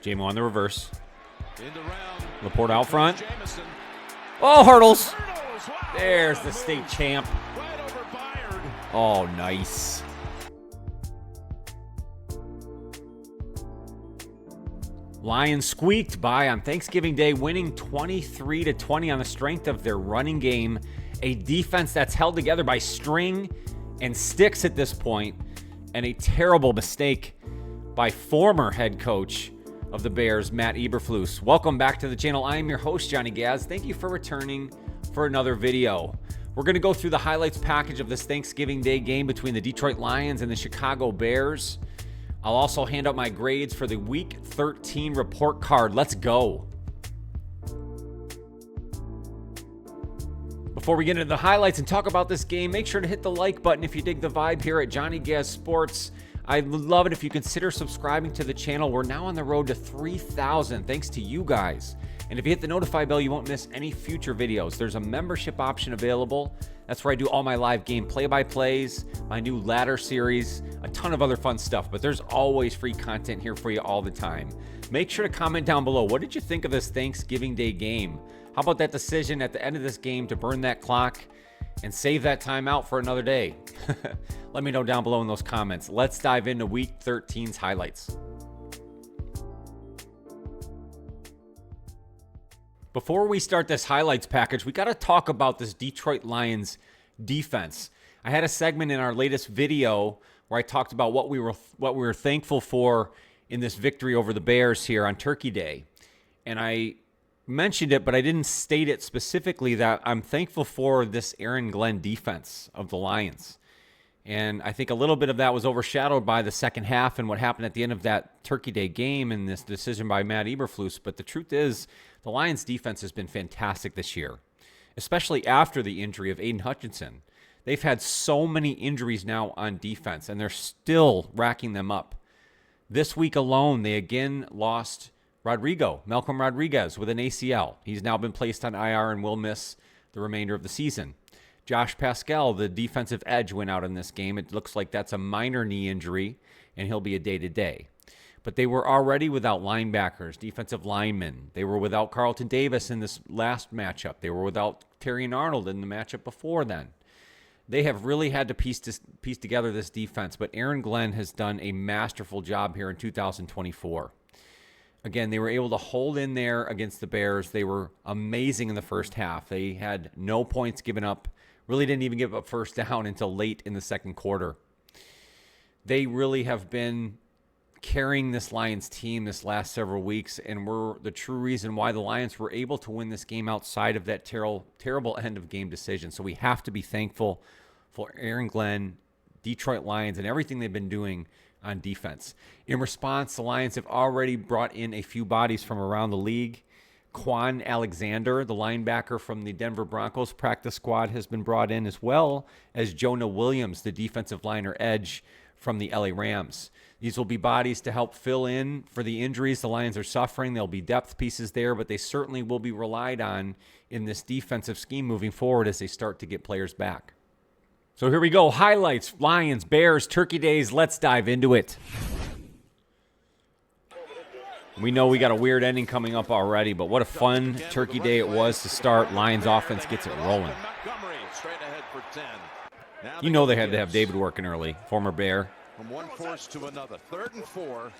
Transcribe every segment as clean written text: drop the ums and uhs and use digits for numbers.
J-Mo on the reverse. Laporte out front. Oh, hurdles. There's the state champ. Oh, nice. Lions squeaked by on Thanksgiving Day, winning 23-20 on the strength of their running game, a defense that's held together by string and sticks at this point, and a terrible mistake by former head coach of the Bears, Matt Eberflus. Welcome back to the channel. I am your host, Johnny Gaz. Thank you for returning for another video. We're going to go through the highlights package of this Thanksgiving Day game between the Detroit Lions and the Chicago Bears. I'll also hand out my grades for the Week 13 report card. Let's go. Before we get into the highlights and talk about this game, make sure to hit the like button if you dig the vibe here at Johnny Gaz Sports. I'd love it if you consider subscribing to the channel. We're now on the road to 3,000 thanks to you guys. And if you hit the notify bell, you won't miss any future videos. There's a membership option available. That's where I do all my live game play-by-plays, my new ladder series, a ton of other fun stuff. But there's always free content here for you all the time. Make sure to comment down below. What did you think of this Thanksgiving Day game? How about that decision at the end of this game to burn that clock and save that time out for another day? Let me know down below in those comments. Let's dive into Week 13's highlights. Before we start this highlights package, we got to talk about this Detroit Lions defense. I had a segment in our latest video where I talked about what we were thankful for in this victory over the Bears here on Turkey Day. And I mentioned it, but I didn't state it specifically, that I'm thankful for this Aaron Glenn defense of the Lions. And I think a little bit of that was overshadowed by the second half and what happened at the end of that Turkey Day game and this decision by Matt Eberflus. But the truth is, the Lions defense has been fantastic this year, especially after the injury of Aiden Hutchinson. They've had so many injuries now on defense, and they're still racking them up. This week alone, they again lost Malcolm Rodriguez, with an ACL. He's now been placed on IR and will miss the remainder of the season. Josh Pascal, the defensive edge, went out in this game. It looks like that's a minor knee injury, and he'll be a day-to-day. But they were already without linebackers, defensive linemen. They were without Carlton Davis in this last matchup. They were without Terry Arnold in the matchup before then. They have really had to piece together this defense, but Aaron Glenn has done a masterful job here in 2024. Again, they were able to hold in there against the Bears. They were amazing in the first half. They had no points given up. Really didn't even give up first down until late in the second quarter. They really have been carrying this Lions team this last several weeks, and were the true reason why the Lions were able to win this game outside of that terrible end of game decision. So we have to be thankful for Aaron Glenn, Detroit Lions, and everything they've been doing on defense. In response, the Lions have already brought in a few bodies from around the league. Quan Alexander, the linebacker from the Denver Broncos practice squad, has been brought in, as well as Jonah Williams, the defensive liner edge from the LA Rams. These will be bodies to help fill in for the injuries the Lions are suffering. There'll be depth pieces there, but they certainly will be relied on in this defensive scheme moving forward as they start to get players back. So here we go. Highlights, Lions, Bears, Turkey Days. Let's dive into it. We know we got a weird ending coming up already, but what a fun Turkey Day it was to start. Lions offense gets it rolling. You know they had to have David working early, former Bear. From one course to another, 3rd and 4.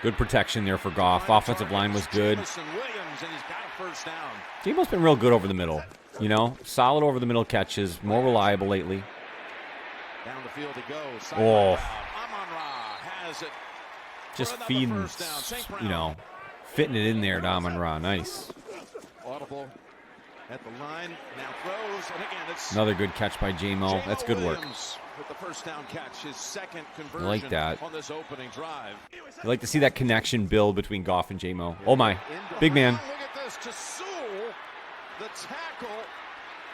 Good protection there for Goff. Offensive line was good. J-Mo's been real good over the middle. You know, solid over the middle catches, more reliable lately. Down the field to go. Oh. Has it. Just feeding, you know, fitting it in there to Amon-Ra. Nice. Audible at the line, now throws, and again it's another good catch by J-Mo. That's good work. With the first down catch, his second conversion I like that. on this opening drive. I like to see that connection build between Goff and J-Mo. Oh my, big man. Look at this, to Sewell, the tackle,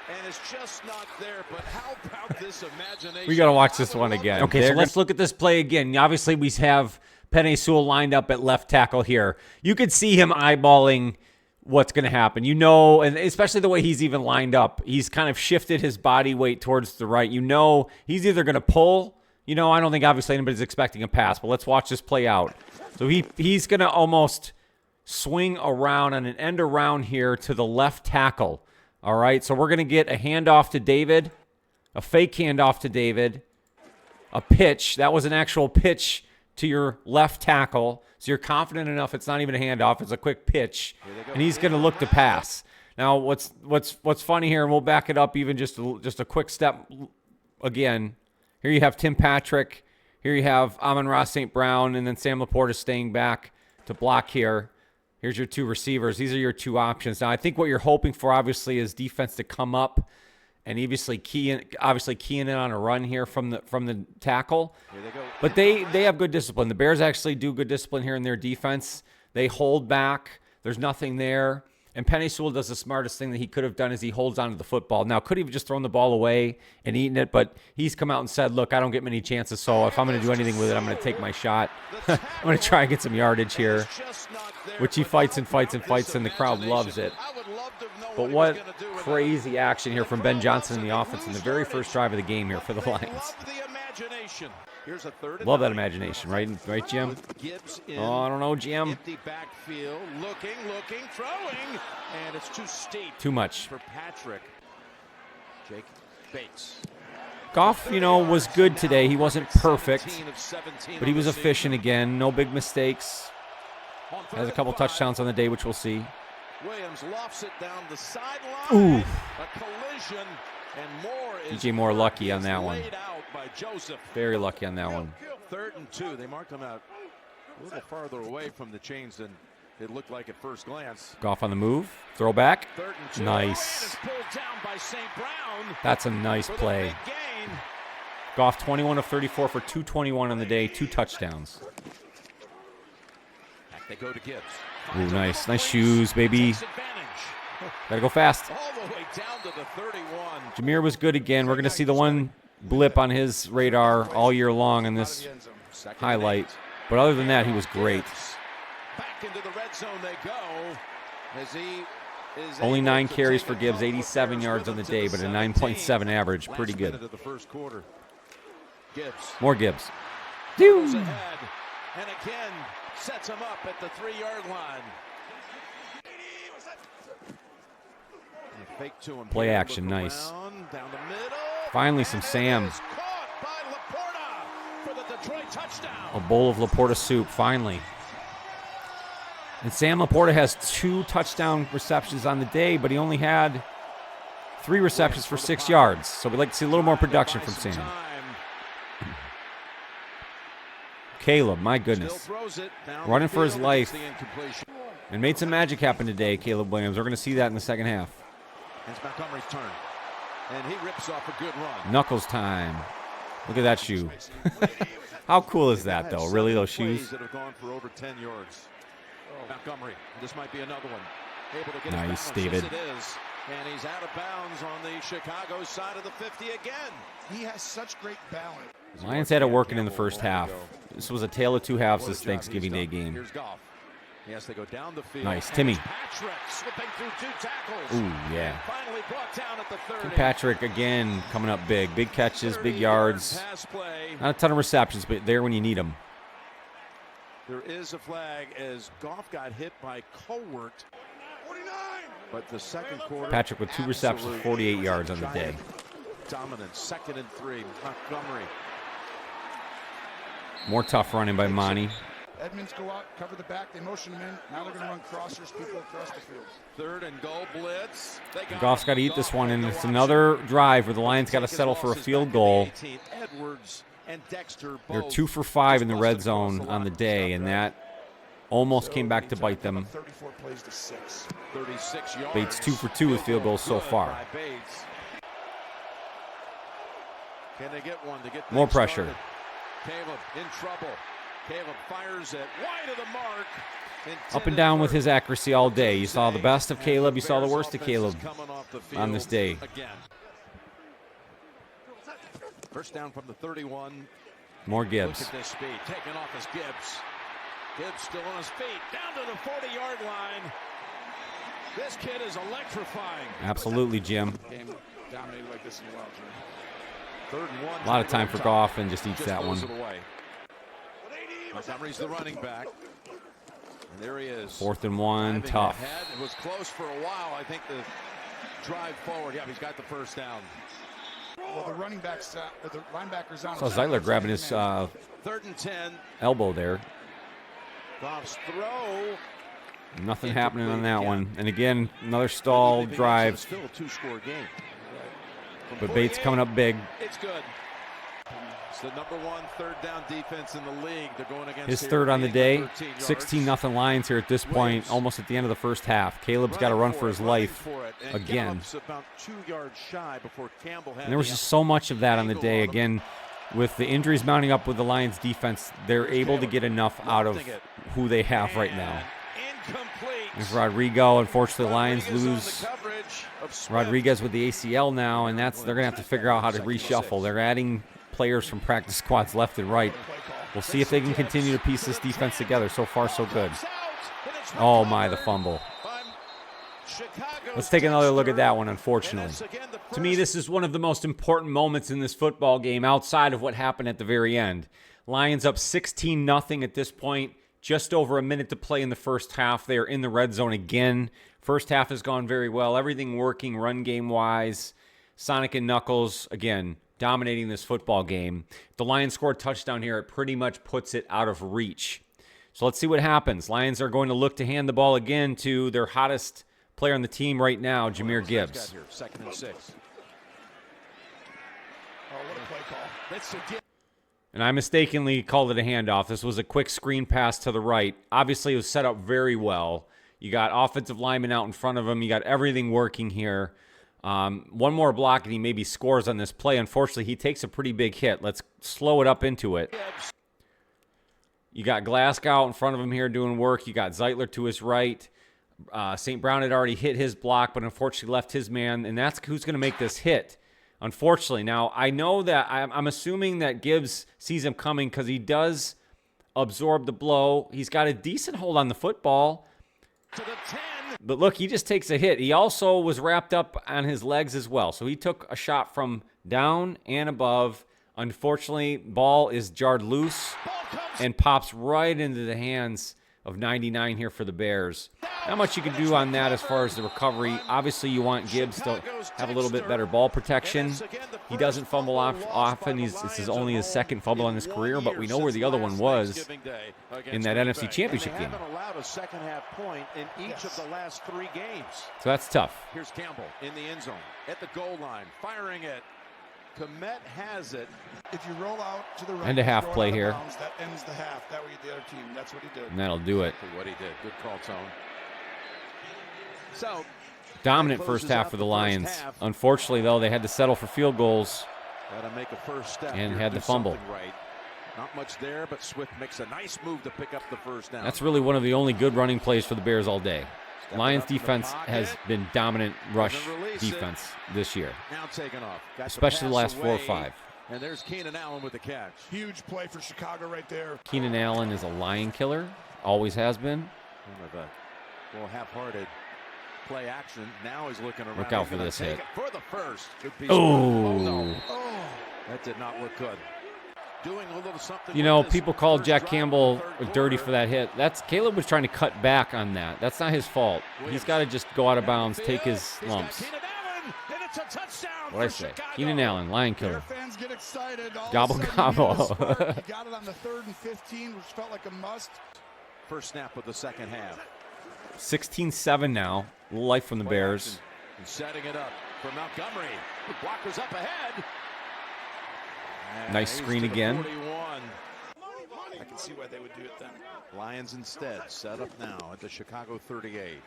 and it's just not there, but how about this imagination? We got to watch this one again. Okay, so let's look at this play again. Obviously, we have Penei Sewell lined up at left tackle here. You could see him eyeballing what's going to happen. You know, and especially the way he's even lined up. He's kind of shifted his body weight towards the right. You know, he's either going to pull, You know, I don't think obviously anybody's expecting a pass, but let's watch this play out. So he's going to almost swing around on an end around here to the left tackle. All right, so we're going to get a handoff to David, a fake handoff to David, a pitch. That was an actual pitch to your left tackle. So you're confident enough it's not even a handoff, it's a quick pitch, and he's going to look to pass. Now, what's funny here, and we'll back it up even just a quick step again. Here you have Tim Patrick. Here you have Amon-Ra St. Brown, and then Sam Laporta staying back to block here. Here's your two receivers. These are your two options. Now, I think what you're hoping for, obviously, is defense to come up and obviously keying in on a run here from the tackle. But they have good discipline. The Bears actually do good discipline here in their defense. They hold back. There's nothing there. And Penei Sewell does the smartest thing that he could have done is he holds onto the football. Now, could he have just thrown the ball away and eaten it? But he's come out and said, look, I don't get many chances, so if I'm going to do anything with it, I'm going to take my shot. I'm going to try and get some yardage here, which he fights and fights and fights, and the crowd loves it. But what crazy action here from Ben Johnson in the offense in the very first drive of the game here for the Lions. Love that imagination, right, Jim? Oh, I don't know, Jim. Empty backfield, looking, throwing, and it's too steep. Too much For Patrick. Jake Bates. Goff, was good today. He wasn't perfect, but he was efficient again. No big mistakes. Has a couple touchdowns on the day, which we'll see. Williams lofts it down the sideline. Ooh. A collision, and Moore is DJ Moore lucky on that one. laid out by Joseph. Very lucky on that one. 3rd and 2. They marked him out a little farther away from the chains than it looked like at first glance. Goff on the move. Throw back. 3rd and 2. Nice. Pulled down by St. Brown. That's a nice play. Goff 21 of 34 for 221 on the day, 2 touchdowns. Back they go to Gibbs. Ooh, nice. Nice shoes, baby. Gotta go fast. All the way down to the 31. Jameer was good again. We're going to see the one blip on his radar all year long in this highlight. But other than that, he was great. Back into the red zone they go. As he is Only 9 able to carries take for a Gibbs, couple 87 players yards with on the him to day, but a 9.7 average. Pretty Last good. minute of the first quarter. Gibbs More Gibbs. goes ahead and again sets him up at the 3-yard line. Fake to him. Play here. action, Look nice. around, down the middle. Finally some And it Sam. is caught by Laporta for the Detroit touchdown. A bowl of Laporta soup, finally. And Sam Laporta has 2 touchdown receptions on the day, but he only had 3 receptions for 6 yards. So we'd like to see a little more production from Sam. Caleb, my goodness. Running for his life. And made some magic happen today, Caleb Williams. We're going to see that in the second half. It's Montgomery's turn. And he rips off a good run. Knuckles time. Look at that shoe. How cool is that, though? Really, those shoes? That have gone for over 10 yards. Montgomery, this might be another one. Able to get Nice, it David. Yes, it is. And he's out of bounds on the Chicago side of the 50 again. He has such great balance. Lions had it working in the first half. This was a tale of 2 halves this Thanksgiving Day game. Here's Goff. Yes, they go down the field. Nice. Timmy. Patrick slipping through 2 tackles. Ooh, yeah. Finally brought down at the 30. Tim Patrick, again, coming up big. Big catches, big yards. Pass play. Not a ton of receptions, but there when you need them. There is a flag as Goff got hit by Colwert. 49. But the second quarter. Patrick with 2 receptions, 48 yards on the day. Dominant. 2nd and 3. Montgomery. More tough running by Monty. Edmonds go out, cover the back, they motion him in. Now they're going to run crossers, people across the field. 3rd and goal blitz. Goff's got to eat this one, and it's another drive where the Lions got to settle for a field goal. Edwards and Dexter They're 2 for 5 in the red zone on the day, and that almost came back to bite them. 34 plays to 6. 36 yards. Bates 2 for 2 with field goals so far. Can they get one to get More pressure. started? Caleb in trouble. Caleb fires it wide of the mark. Up and down with his accuracy all day. You saw the best of Caleb. You saw the worst of Caleb on this day. Again. First down from the 31. More Look Gibbs. at this speed. Taken off as Gibbs. Gibbs still on his feet. Down to the 40-yard line. This kid is electrifying. Absolutely, Jim. Game dominated like this in a while, Jim. A lot of time for Goff, and just eats that one. Montgomery's the running back. And there he is. 4th and 1, tough. It was close for a while. I think the drive forward. Yeah, he's got the first down. Well, the running backs, or the linebackers on. So Zeitler grabbing his 3rd and 10. elbow there. Goff's throw. Nothing happening on that one. And again, another stall drive. Still a 2-score game. But Bates coming up big. It's good. It's the number 1 3rd down defense in the league. They're going against His 3rd on the day. 16-0 Lions here at this point, almost at the end of the first half. Caleb's got to run for his life again. About 2 yards shy before Campbell had And there was just so much of that on the day. Again, with the injuries mounting up with the Lions defense, they're able to get enough out of who they have right now. There's Rodrigo. Unfortunately, the Lions lose Rodriguez with the ACL now, and they're going to have to figure out how to reshuffle. They're adding players from practice squads left and right. We'll see if they can continue to piece this defense together. So far, so good. Oh, my, the fumble. Let's take another look at that one, unfortunately. To me, this is one of the most important moments in this football game outside of what happened at the very end. Lions up 16-0 at this point. Just over a minute to play in the first half. They are in the red zone again. First half has gone very well. Everything working run game-wise. Sonic and Knuckles, again, dominating this football game. If the Lions score a touchdown here, it pretty much puts it out of reach. So let's see what happens. Lions are going to look to hand the ball again to their hottest player on the team right now, Jahmyr Gibbs. 2nd and 6. Oh, what a play call. And I mistakenly called it a handoff. This was a quick screen pass to the right. Obviously, it was set up very well. You got offensive linemen out in front of him. You got everything working here. One more block, and he maybe scores on this play. Unfortunately, he takes a pretty big hit. Let's slow it up into it. You got Glasgow out in front of him here doing work. You got Zeitler to his right. St. Brown had already hit his block, but unfortunately left his man, and that's who's going to make this hit. Unfortunately, now I know that I'm assuming that Gibbs sees him coming because he does absorb the blow. He's got a decent hold on the football. But look, he just takes a hit. He also was wrapped up on his legs as well. So he took a shot from down and above. Unfortunately, ball is jarred loose and pops right into the hands of 99 here for the Bears. Not much you can do on that as far as the recovery. Obviously, you want Gibbs to have a little bit better ball protection. He doesn't fumble often. This is only his 2nd fumble in his career, but we know where the other one was in that NFC Championship game. Allowed a second half point in each of the last 3 games. So that's tough. Here's Campbell in the end zone at the goal line, firing it. Komet has it. If you roll out to the right, and a half play here. Bounds, that ends the half. That way the other team. That's what he did. And that'll do it. What he did. Good call, Tone. So dominant first half for the Lions. Unfortunately, though, they had to settle for field goals. Gotta make a first step and had the fumble. Right. Not much there, but Swift makes a nice move to pick up the first down. That's really one of the only good running plays for the Bears all day. Lions defense has been dominant rush defense this year, now taken off. Especially the last 4 or 5. And there's Keenan Allen with the catch. Huge play for Chicago right there. Keenan Allen is a lion killer, always has been. Kind of a little half-hearted play action. Now he's looking around. Look out for this hit. For the first. Oh, no. That did not look good. Doing a little something. You know, people called Jack Campbell dirty for that hit. Caleb was trying to cut back on that. That's not his fault. He's got to just go out of bounds, take his lumps. What'd I say? Keenan Allen, lion killer. Fans get excited. Gobble, gobble. He got it on the 3rd and 15, which felt like a must. First snap of the second half. 16-7 now. A little life from the Bears. And setting it up for Montgomery. The blocker's up ahead. Nice screen again. 41. I can see why they would do it then. Lions instead set up now at the Chicago 38.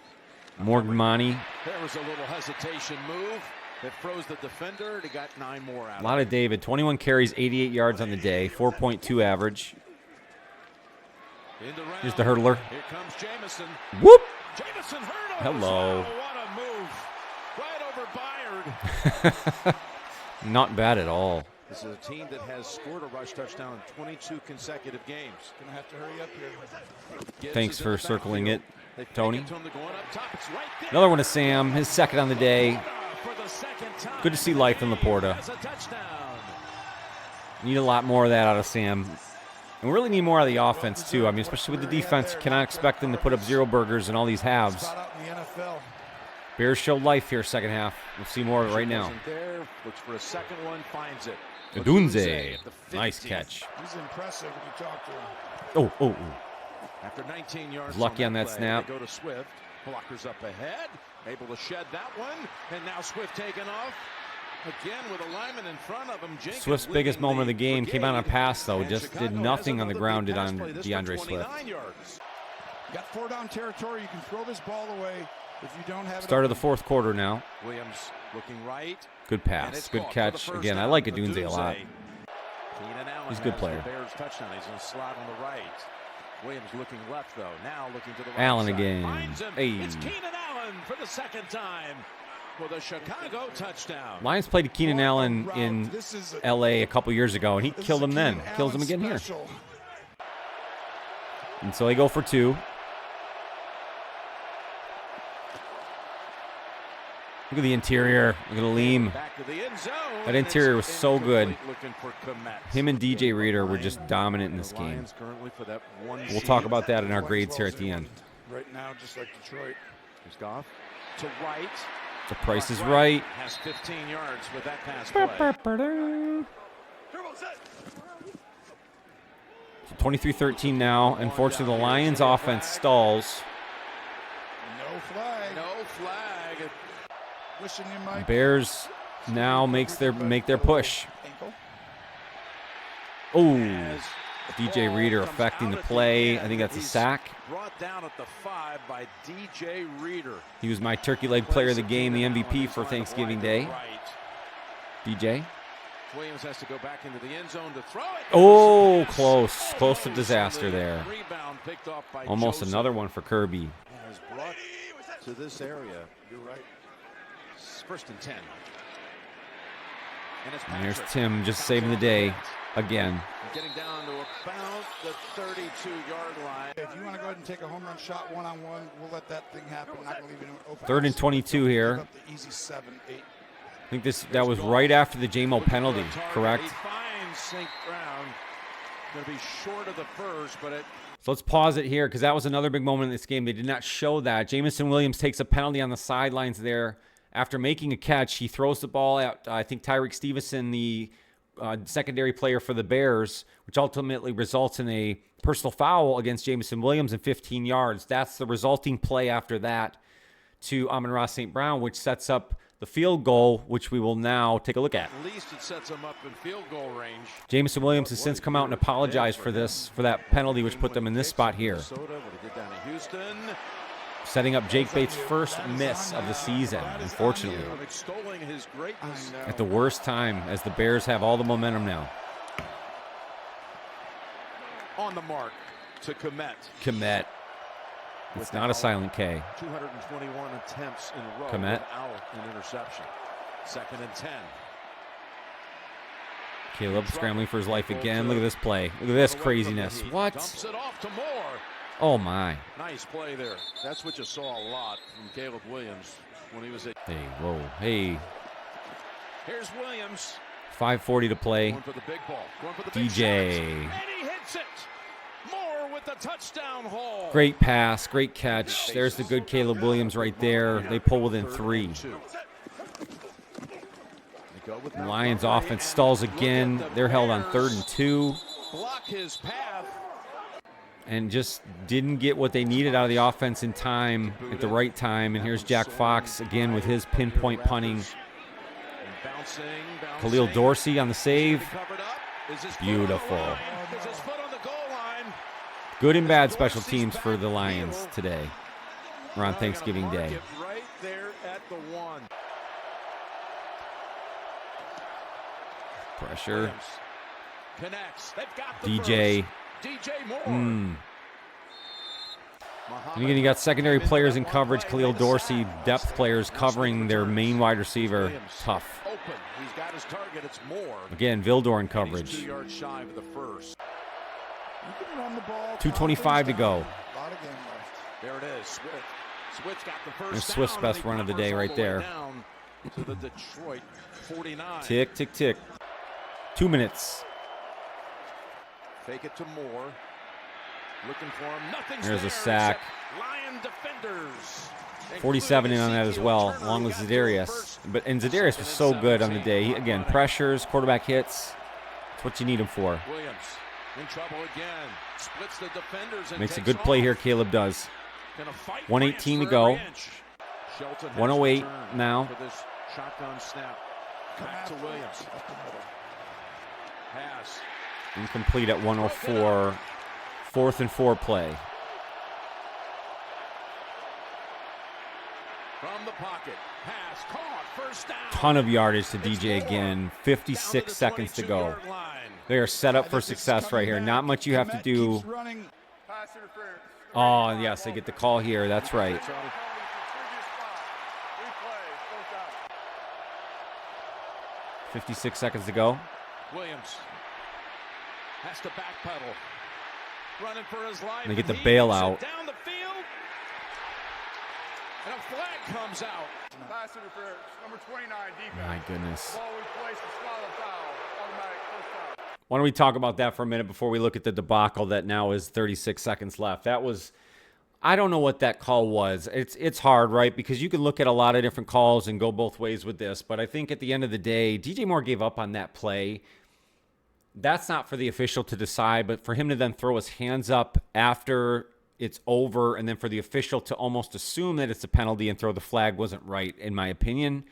Morgan Monty. There was a little hesitation move that froze the defender. He got 9 more out. A lot of David. 21 carries, 88 yards on the day, 4.2 average. Here's the hurdler. Here comes Jamison. Whoop! Jamison hurdles. Hello. What a move. Right over Byard. Not bad at all. This is a team that has scored a rush touchdown in 22 consecutive games. Gonna have to hurry up here. Thanks for circling it, Tony. Another one to Sam, his 2nd on the day. Good to see life in Laporta. Need a lot more of that out of Sam. And we really need more out of the offense, too. I mean, especially with the defense, you cannot expect them to put up zero burgers in all these halves. Bears showed life here second half. We'll see more of it right now. Looks for a second one, finds it. Dunze. Nice catch. He's impressive when you talk to him. Oh. After 19 yards, Lucky on that play, snap. They go to Swift. Blockers up ahead. Able to shed that one. And now Swift taken off. Again with a lineman in front of him. Jenkins Swift's biggest moment of the game came out on a pass, though. Just did nothing on the ground did on DeAndre Swift. You got 4 down territory. You can throw this ball away if you don't have it. Start of the fourth quarter now. Williams looking right. Good pass. Good catch. Again, I like Dunze a lot. He's a good player. Bears touchdown. He's in the slot on the right. Williams looking left, though. Now looking to the right Allen side. again. Hey. It's Keenan Allen for the second time with a Chicago touchdown. Lions played Keenan Allen in L.A. a couple years ago, and he killed him then. Kills him again here. And so they go for 2. Look at the interior. Look at Aleem. That interior was so good. Him and DJ Reader were just dominant in this game. We'll talk about that in our grades here at the end. Right now, just like Detroit. Here's Goff to right. The price is right. Has 15 yards with that pass play. 23-13 now. Unfortunately, the Lions offense stalls. No flag. No flag. Wishing you might. Bears now make their push. Oh, DJ Reader affecting the play. I think that's a sack. Brought down at the 5 by DJ Reader. He was my turkey leg player of the game, the MVP for Thanksgiving Day. DJ. Williams has to go back into the end zone to throw it. Oh, close to disaster there. Almost another one for Kirby. Has brought to this area. You're right. First and 10. And there's Tim just saving the day again. Getting down to about the 32-yard line. If you want to go ahead and take a home run shot one-on-one, we'll let that thing happen. We're not going to leave it open. 3rd and 22 here. Up the easy 7, 8. I think that was right after the J-Mo penalty, correct? He finds St. Brown. Going to be short of the first, but it. So let's pause it here because that was another big moment in this game. They did not show that. Jamison Williams takes a penalty on the sidelines there. After making a catch, he throws the ball at, I think, Tyreek Stevenson, the secondary player for the Bears, which ultimately results in a personal foul against Jamison Williams and 15 yards. That's the resulting play after that to Amon-Ra St. Brown, which sets up the field goal, which we will now take a look at. At least it sets him up in field goal range. Jamison Williams has since come out and apologized for that penalty, which put them in this spot here. Setting up Jake Bates' first miss of the season, unfortunately. At the worst time, as the Bears have all the momentum now. On the mark to Komet. Komet. It's not a silent K. 221 attempts in a row Komet. without an interception. 2nd and 10. Caleb scrambling for his life again. Look at this play. Look at this craziness. What? Dumps it off to Moore. Oh, my. Nice play there. That's what you saw a lot from Caleb Williams when he was at. Hey, whoa. Hey. Here's Williams. 5:40 to play. Going for the big ball. Going for the big DJ. shots. And he hits it. Moore with the touchdown haul. Great pass. Great catch. There's the good Caleb Williams right there. They pull within 3. The Lions offense stalls again. They're held on 3rd and 2. Block his path. And just didn't get what they needed out of the offense in time at the right time. And here's Jack Fox again with his pinpoint punting. Khalil Dorsey on the save. Beautiful. Good and bad special teams for the Lions today. We're on Thanksgiving Day. Right there at the 1. Pressure. Connects. They've got the DJ. DJ Moore. And again, you got secondary players in coverage. Khalil Dorsey, depth players covering their main wide receiver. Tough. Open. He's got his target. It's Moore. Again, Vildor in coverage. 2 yards shy of the first. 2:25 to go. There it is. Swift got the first There's down, Swift's best and he run of the covers day all right the way there. down to the Detroit 49. Tick, tick, tick. 2 minutes. Fake it to Moore. Looking for him. Nothing's There's there a sack. except Lion defenders. 47 in on that as well, along with Zadarius. And Zadarius was so good on the day. He, again, pressures, quarterback hits. That's what you need him for. Williams in trouble again. Splits the defenders and Makes a takes good play off. here, Caleb does. Gonna fight 1:18 to Branch for go. every inch. Shelton has 108 returned now. for this shotgun snap. Back to Williams. Pass. Incomplete at 104. 4th and 4 play. From the pocket. Pass caught. First down. Ton of yardage to DJ again. 56 seconds to go. They are set up for success right here. Not much you have to do. Oh, yes, they get the call here. That's right. 56 seconds to go. Williams has to backpedal. Running for his life. They get the He bailout. gets it down the field. And a flag comes out. Pass interference, number 29, defense. My goodness. Ball replaced, a solid foul, automatic first down. Why don't we talk about that for a minute before we look at the debacle that now is 36 seconds left. That was, I don't know what that call was. It's hard, right? Because you can look at a lot of different calls and go both ways with this. But I think at the end of the day, DJ Moore gave up on that play. That's not for the official to decide, but for him to then throw his hands up after it's over and then for the official to almost assume that it's a penalty and throw the flag wasn't right, in my opinion.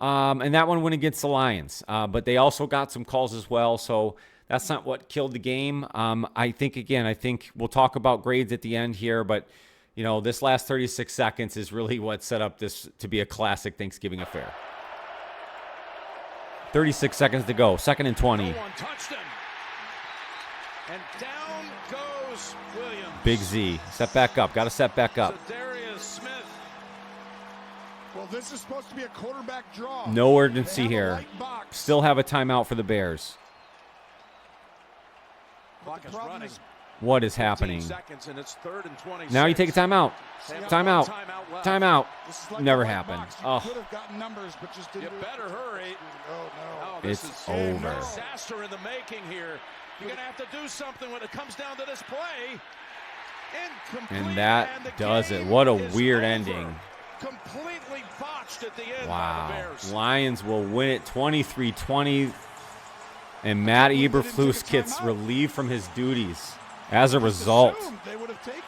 And that one went against the Lions. But they also got some calls as well, so that's not what killed the game. I think we'll talk about grades at the end here, but, you know, this last 36 seconds is really what set up this to be a classic Thanksgiving affair. 36 seconds to go, 2nd and 20. No one touched him. And down goes Williams. Big Z, set back up, got to set back up. Zadarius Smith. Well, this is supposed to be a quarterback draw. No urgency They have a here. light box. Still have a timeout for the Bears. Clock is problem running. is- What is 15 happening? seconds and it's 3rd and 26. Now you take a timeout. They have Timeout. one timeout left. Timeout. This is like Never a light happened. box. You Oh. could have gotten numbers, but just You didn't do it. better hurry. Oh, no. Oh, this It's is over. a disaster in the making here. You're going to have to do something when it comes down to this play. Incomplete, And that the does it. game What a is weird over. ending. Completely botched at the end by Wow. the Bears. Lions will win it 23-20. And Matt Eberflus gets relieved from his duties as a result. Assumed they would have taken.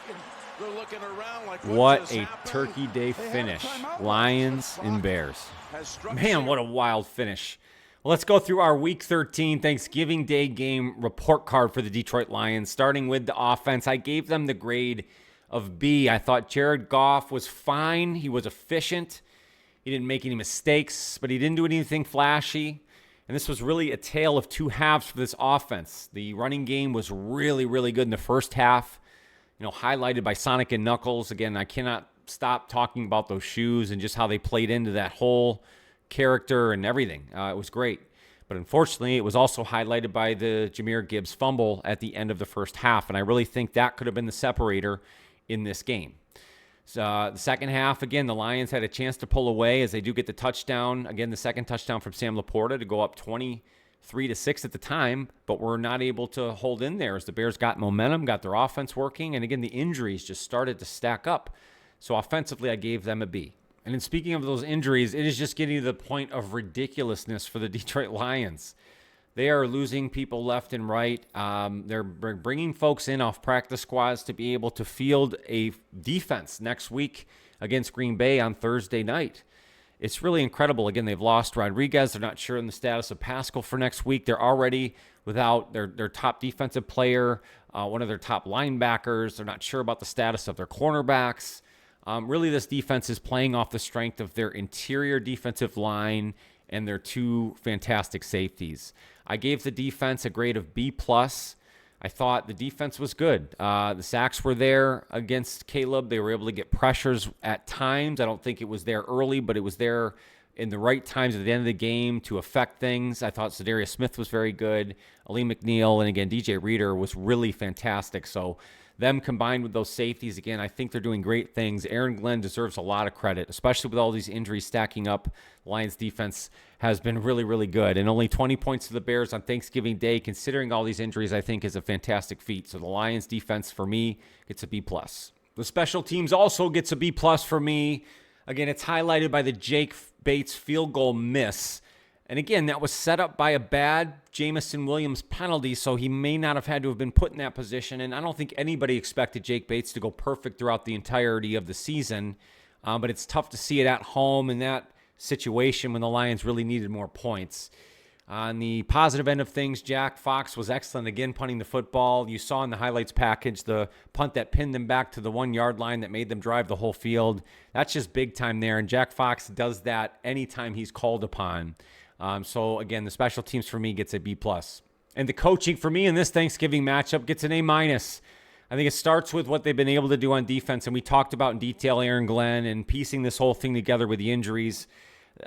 They're looking around like What just a happened? Turkey Day They had a finish. timeout. Lions and Bears. Has struck Man, what a wild finish. Well, let's go through our Week 13 Thanksgiving Day game report card for the Detroit Lions, starting with the offense. I gave them the grade of B. I thought Jared Goff was fine. He was efficient. He didn't make any mistakes, but he didn't do anything flashy. And this was really a tale of two halves for this offense. The running game was really, really good in the first half, you know, highlighted by Sonic and Knuckles. Again, I cannot stop talking about those shoes and just how they played into that whole character and everything. It was great. But unfortunately, it was also highlighted by the Jahmyr Gibbs fumble at the end of the first half. And I really think that could have been the separator in this game. So, the second half, again, the Lions had a chance to pull away as they do get the touchdown. Again, the second touchdown from Sam Laporta to go up 23-6 at the time, but were not able to hold in there as the Bears got momentum, got their offense working, and again, the injuries just started to stack up. So offensively, I gave them a B. And in speaking of those injuries, it is just getting to the point of ridiculousness for the Detroit Lions. They are losing people left and right. They're bringing folks in off practice squads to be able to field a defense next week against Green Bay on Thursday night. It's really incredible. Again, they've lost Rodriguez. They're not sure in the status of Pascal for next week. They're already without their top defensive player, one of their top linebackers. They're not sure about the status of their cornerbacks. Really, this defense is playing off the strength of their interior defensive line and their two fantastic safeties. I gave the defense a grade of B+. I thought the defense was good. The sacks were there against Caleb. They were able to get pressures at times. I don't think it was there early, but it was there in the right times at the end of the game to affect things. I thought Zadarius Smith was very good. Ali McNeil, and again, DJ Reader was really fantastic. So them combined with those safeties, again, I think they're doing great things. Aaron Glenn deserves a lot of credit, especially with all these injuries stacking up. Lions defense has been really, really good. And only 20 points to the Bears on Thanksgiving Day, considering all these injuries, I think is a fantastic feat. So the Lions defense, for me, gets a B+. The special teams also gets a B+ for me. Again, it's highlighted by the Jake Bates field goal miss. And again, that was set up by a bad Jamison Williams penalty, so he may not have had to have been put in that position. And I don't think anybody expected Jake Bates to go perfect throughout the entirety of the season. But it's tough to see it at home in that situation when the Lions really needed more points. On the positive end of things, Jack Fox was excellent again punting the football. You saw in the highlights package the punt that pinned them back to the 1-yard line that made them drive the whole field. That's just big time there, and Jack Fox does that anytime he's called upon. So again, the special teams for me gets a B+. And the coaching for me in this Thanksgiving matchup gets an A-. I think it starts with what they've been able to do on defense, and we talked about in detail Aaron Glenn and piecing this whole thing together with the injuries.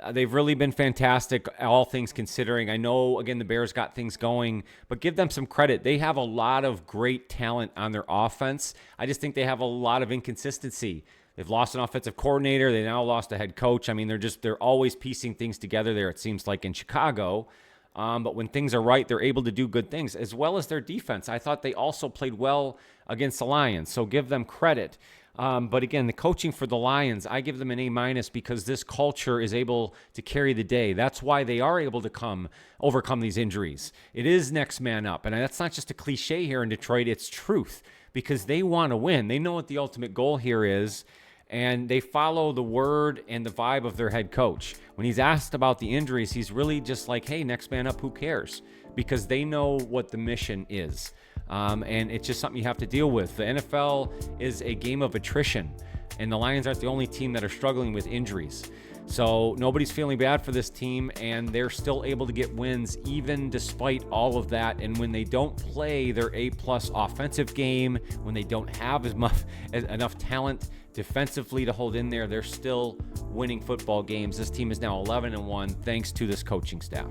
They've really been fantastic, all things considering. I know, again, the Bears got things going, but give them some credit. They have a lot of great talent on their offense. I just think they have a lot of inconsistency. They've lost an offensive coordinator. They now lost a head coach. I mean, they're always piecing things together there, it seems like, in Chicago. But when things are right, they're able to do good things, as well as their defense. I thought they also played well against the Lions, so give them credit. But again, the coaching for the Lions, I give them an A- because this culture is able to carry the day. That's why they are able to overcome these injuries. It is next man up. And that's not just a cliche here in Detroit. It's truth, because they want to win. They know what the ultimate goal here is, and they follow the word and the vibe of their head coach. When he's asked about the injuries, he's really just like, hey, next man up, who cares? Because they know what the mission is. And it's just something you have to deal with. The NFL is a game of attrition, and the Lions aren't the only team that are struggling with injuries. So nobody's feeling bad for this team, and they're still able to get wins even despite all of that. And when they don't play their A+ offensive game, when they don't have enough talent defensively to hold in there, they're still winning football games. This team is now 11-1 thanks to this coaching staff.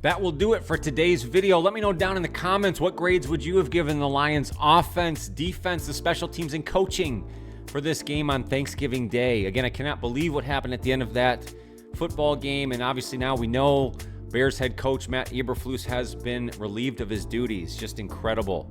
That will do it for today's video. Let me know down in the comments, what grades would you have given the Lions offense, defense, the special teams, and coaching for this game on Thanksgiving Day? Again, I cannot believe what happened at the end of that football game. And obviously now we know Bears head coach Matt Eberflus has been relieved of his duties. Just incredible.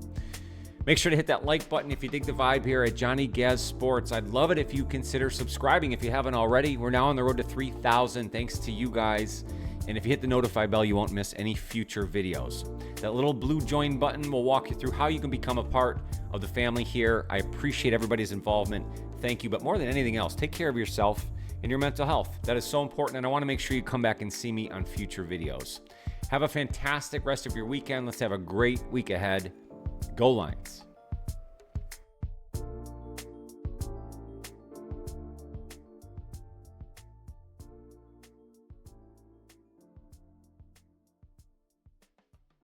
Make sure to hit that like button if you dig the vibe here at Johnny Gaz Sports. I'd love it if you consider subscribing if you haven't already. We're now on the road to 3,000 thanks to you guys. And if you hit the notify bell, you won't miss any future videos. That little blue join button will walk you through how you can become a part of the family here. I appreciate everybody's involvement. Thank you. But more than anything else, take care of yourself and your mental health. That is so important, and I want to make sure you come back and see me on future videos. Have a fantastic rest of your weekend. Let's have a great week ahead. Go Lions.